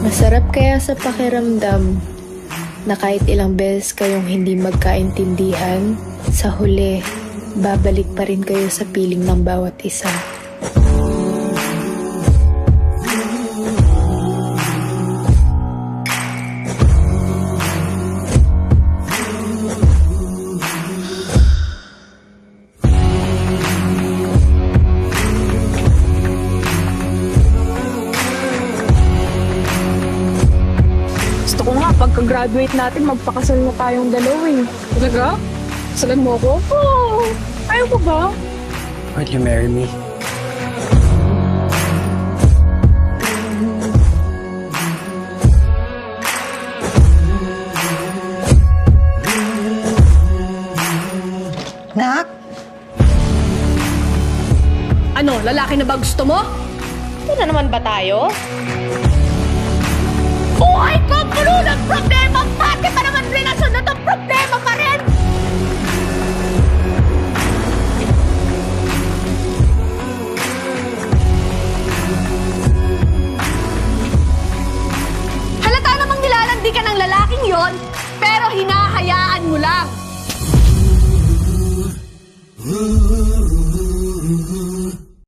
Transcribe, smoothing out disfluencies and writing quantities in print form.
Masarap kaya sa pakiramdam na kahit ilang beses kayong hindi magkaintindihan, sa huli, babalik pa rin kayo sa piling ng bawat isa. Gusto ko nga, pagka-graduate natin, magpakasal na tayong dalawa eh. Talaga? Kasalan mo ako? Oo. Ayaw mo ba? Would you marry me? Nak? Ano, lalaki na ba gusto mo? Ito na naman ba tayo? Buhay ko puno ng problema! Pati pa naman relasyon na itong problema pa rin! Halata namang nilalandi ka ng lalaking yon, pero hinahayaan mo lang!